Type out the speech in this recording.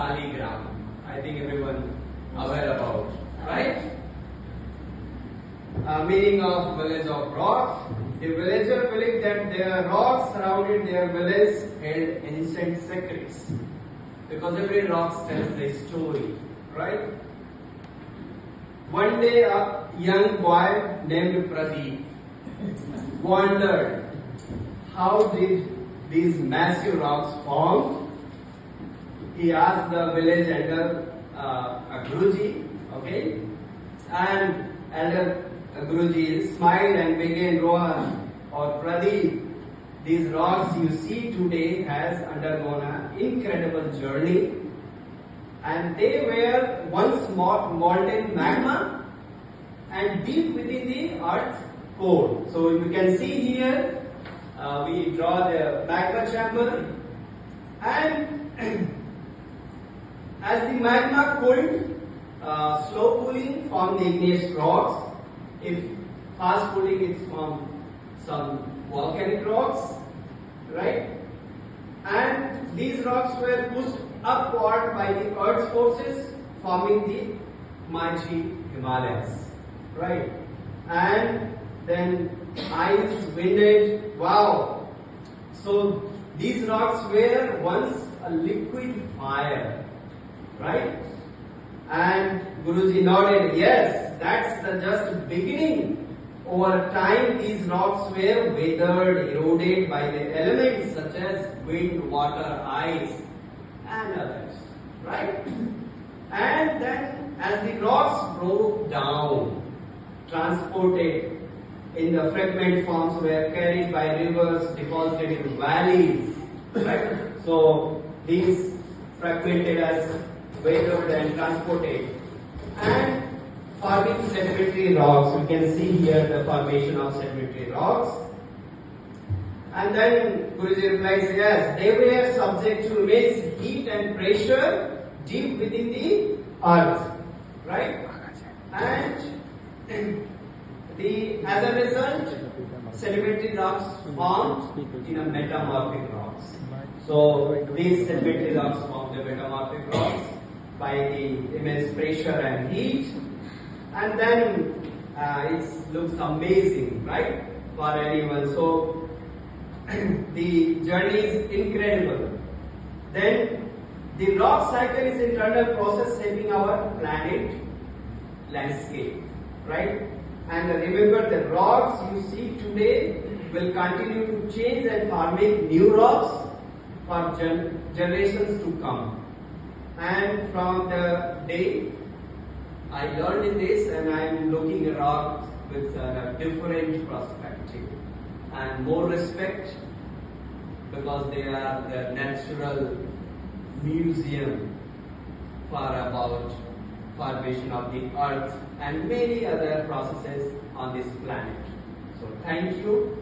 Saligram. I think everyone aware about, right? Meaning of village of rock. The villager believed that their rocks surrounded their village held ancient secrets. Because every rock tells a story, right? One day a young boy named Pradeep wondered how did these massive rocks form. He asked the village elder, Guruji, okay, and elder Guruji smiled and began, Rohan or Pradeep, these rocks you see today has undergone an incredible journey, and they were once molten magma and deep within the earth core. So you can see here, we draw the magma chamber, and as the magma cooled, slow cooling from the igneous rocks. If fast cooling, it's from some volcanic rocks, right? And these rocks were pushed upward by the earth's forces, forming the mighty Himalayas, right? And then ice, winded, wow. So these rocks were once a liquid fire, right? And Guruji nodded, yes, that's the just beginning. Over time, these rocks were weathered, eroded by the elements such as wind, water, ice, and others, right? And then, as the rocks broke down, transported in the fragment forms, were carried by rivers, deposited in valleys, right? So these fragmented as weathered and transported, and forming sedimentary rocks. You can see here the formation of sedimentary rocks. And then Guruji replies, yes, they were subject to immense heat and pressure deep within the earth, right? And as a result, sedimentary rocks formed in a metamorphic rocks. So these sedimentary rocks formed the metamorphic rocks by the immense pressure and heat, and then it looks amazing, right, for anyone. So the journey is incredible. Then the rock cycle is internal process shaping our planet landscape, right? And remember, the rocks you see today will continue to change and forming new rocks for generations to come. And from the day I learned in this, and I am looking at rocks with a different perspective and more respect, because they are the natural museum for about formation of the earth and many other processes on this planet. So thank you.